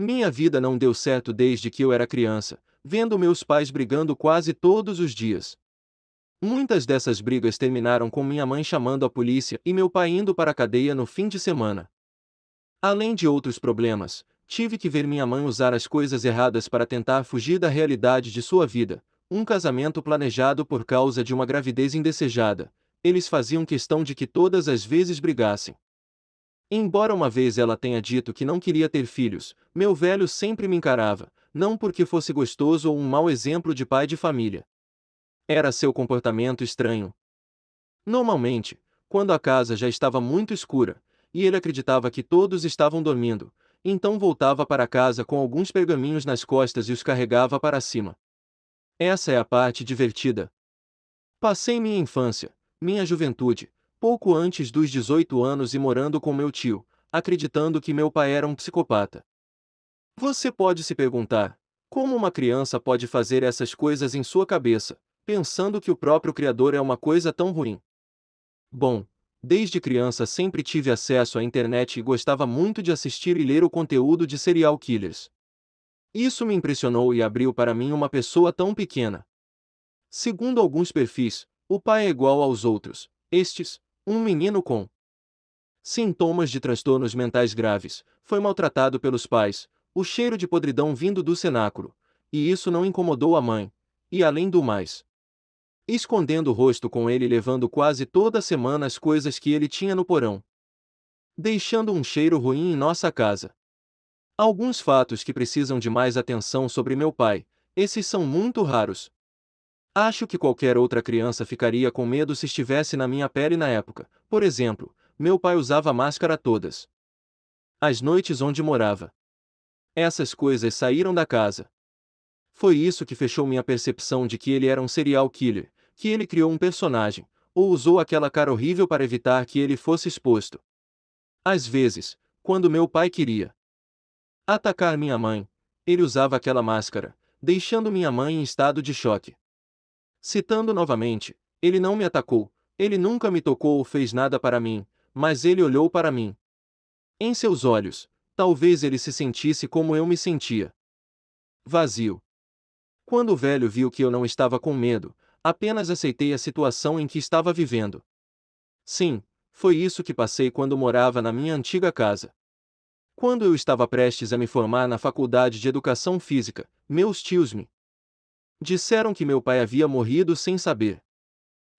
Minha vida não deu certo desde que eu era criança, vendo meus pais brigando quase todos os dias. Muitas dessas brigas terminaram com minha mãe chamando a polícia e meu pai indo para a cadeia no fim de semana. Além de outros problemas, tive que ver minha mãe usar as coisas erradas para tentar fugir da realidade de sua vida, um casamento planejado por causa de uma gravidez indesejada. Eles faziam questão de que todas as vezes brigassem. Embora uma vez ela tenha dito que não queria ter filhos, meu velho sempre me encarava, não porque fosse gostoso ou um mau exemplo de pai de família. Era seu comportamento estranho. Normalmente, quando a casa já estava muito escura, e ele acreditava que todos estavam dormindo, então voltava para casa com alguns pergaminhos nas costas e os carregava para cima. Essa é a parte divertida. Passei minha infância, minha juventude, pouco antes dos 18 anos e morando com meu tio, acreditando que meu pai era um psicopata. Você pode se perguntar, como uma criança pode fazer essas coisas em sua cabeça, pensando que o próprio Criador é uma coisa tão ruim? Bom, desde criança sempre tive acesso à internet e gostava muito de assistir e ler o conteúdo de serial killers. Isso me impressionou e abriu para mim uma pessoa tão pequena. Segundo alguns perfis, o pai é igual aos outros, estes, um menino com sintomas de transtornos mentais graves, foi maltratado pelos pais, o cheiro de podridão vindo do cenáculo, e isso não incomodou a mãe, e além do mais, escondendo o rosto com ele levando quase toda semana as coisas que ele tinha no porão, deixando um cheiro ruim em nossa casa. Alguns fatos que precisam de mais atenção sobre meu pai, esses são muito raros. Acho que qualquer outra criança ficaria com medo se estivesse na minha pele na época. Por exemplo, meu pai usava máscara todas as noites onde morava. Essas coisas saíram da casa. Foi isso que fechou minha percepção de que ele era um serial killer, que ele criou um personagem, ou usou aquela cara horrível para evitar que ele fosse exposto. Às vezes, quando meu pai queria atacar minha mãe, ele usava aquela máscara, deixando minha mãe em estado de choque. Citando novamente, ele não me atacou, ele nunca me tocou ou fez nada para mim, mas ele olhou para mim. Em seus olhos, talvez ele se sentisse como eu me sentia. Vazio. Quando o velho viu que eu não estava com medo, apenas aceitei a situação em que estava vivendo. Sim, foi isso que passei quando morava na minha antiga casa. Quando eu estava prestes a me formar na faculdade de Educação Física, meus tios me disseram que meu pai havia morrido sem saber.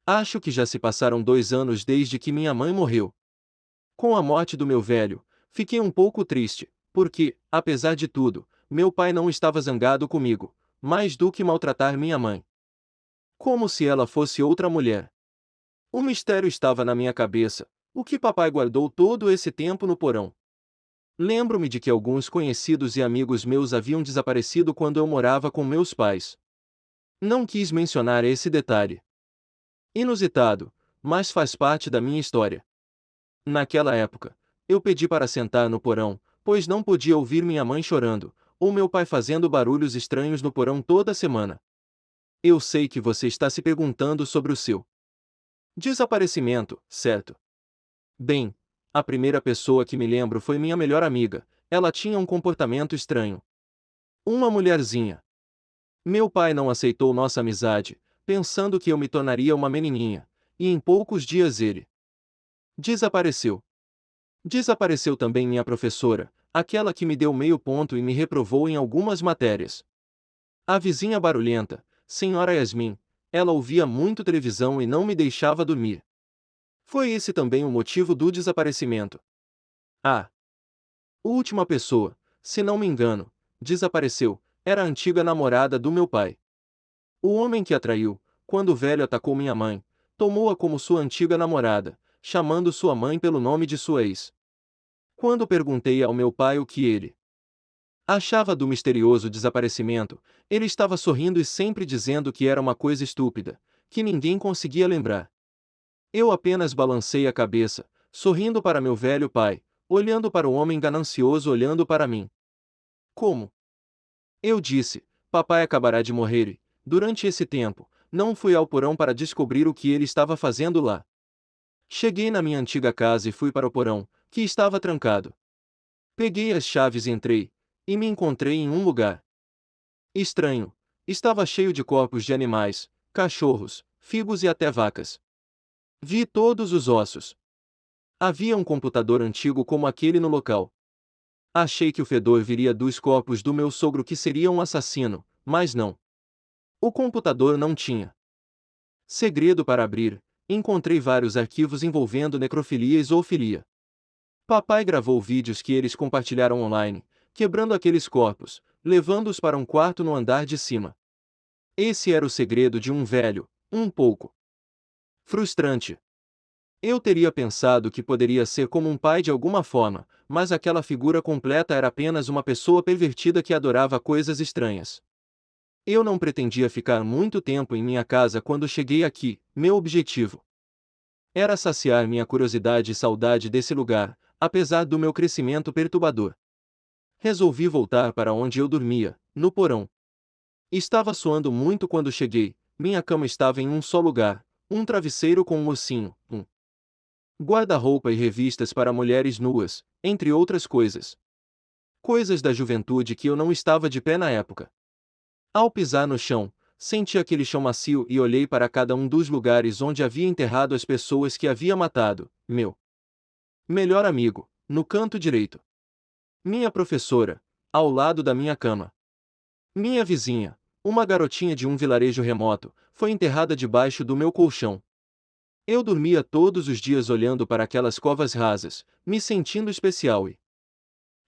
Acho que já se passaram 2 anos desde que minha mãe morreu. Com a morte do meu velho, fiquei um pouco triste, porque, apesar de tudo, meu pai não estava zangado comigo, mais do que maltratar minha mãe. Como se ela fosse outra mulher. O mistério estava na minha cabeça, o que papai guardou todo esse tempo no porão. Lembro-me de que alguns conhecidos e amigos meus haviam desaparecido quando eu morava com meus pais. Não quis mencionar esse detalhe. Inusitado, mas faz parte da minha história. Naquela época, eu pedi para sentar no porão, pois não podia ouvir minha mãe chorando, ou meu pai fazendo barulhos estranhos no porão toda semana. Eu sei que você está se perguntando sobre o seu desaparecimento, certo? Bem, a primeira pessoa que me lembro foi minha melhor amiga, ela tinha um comportamento estranho. Uma mulherzinha. Meu pai não aceitou nossa amizade, pensando que eu me tornaria uma menininha, e em poucos dias ele desapareceu. Desapareceu também minha professora, aquela que me deu meio ponto e me reprovou em algumas matérias. A vizinha barulhenta, senhora Yasmin, ela ouvia muito televisão e não me deixava dormir. Foi esse também o motivo do desaparecimento. A última pessoa, se não me engano, desapareceu, era a antiga namorada do meu pai. O homem que a traiu, quando o velho atacou minha mãe, tomou-a como sua antiga namorada, chamando sua mãe pelo nome de sua ex. Quando perguntei ao meu pai o que ele achava do misterioso desaparecimento, ele estava sorrindo e sempre dizendo que era uma coisa estúpida, que ninguém conseguia lembrar. Eu apenas balancei a cabeça, sorrindo para meu velho pai, olhando para o homem ganancioso olhando para mim. Como? Eu disse, papai acabará de morrer e, durante esse tempo, não fui ao porão para descobrir o que ele estava fazendo lá. Cheguei na minha antiga casa e fui para o porão, que estava trancado. Peguei as chaves e entrei, e me encontrei em um lugar estranho. Estava cheio de corpos de animais, cachorros, figos e até vacas. Vi todos os ossos. Havia um computador antigo como aquele no local. Achei que o fedor viria dos corpos do meu sogro, que seria um assassino, mas não. O computador não tinha segredo para abrir. Encontrei vários arquivos envolvendo necrofilia e zoofilia. Papai gravou vídeos que eles compartilharam online, quebrando aqueles corpos, levando-os para um quarto no andar de cima. Esse era o segredo de um velho, um pouco frustrante. Eu teria pensado que poderia ser como um pai de alguma forma, mas aquela figura completa era apenas uma pessoa pervertida que adorava coisas estranhas. Eu não pretendia ficar muito tempo em minha casa quando cheguei aqui. Meu objetivo era saciar minha curiosidade e saudade desse lugar, apesar do meu crescimento perturbador. Resolvi voltar para onde eu dormia, no porão. Estava suando muito quando cheguei. Minha cama estava em um só lugar, um travesseiro com um ossinho, um guarda-roupa e revistas para mulheres nuas, entre outras coisas. Coisas da juventude que eu não estava de pé na época. Ao pisar no chão, senti aquele chão macio e olhei para cada um dos lugares onde havia enterrado as pessoas que havia matado. Meu melhor amigo, no canto direito. Minha professora, ao lado da minha cama. Minha vizinha, uma garotinha de um vilarejo remoto, foi enterrada debaixo do meu colchão. Eu dormia todos os dias olhando para aquelas covas rasas, me sentindo especial e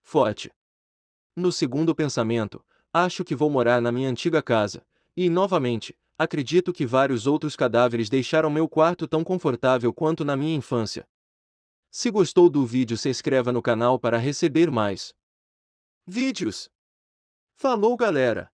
forte. No segundo pensamento, acho que vou morar na minha antiga casa, e, novamente, acredito que vários outros cadáveres deixaram meu quarto tão confortável quanto na minha infância. Se gostou do vídeo, se inscreva no canal para receber mais vídeos. Falou, galera!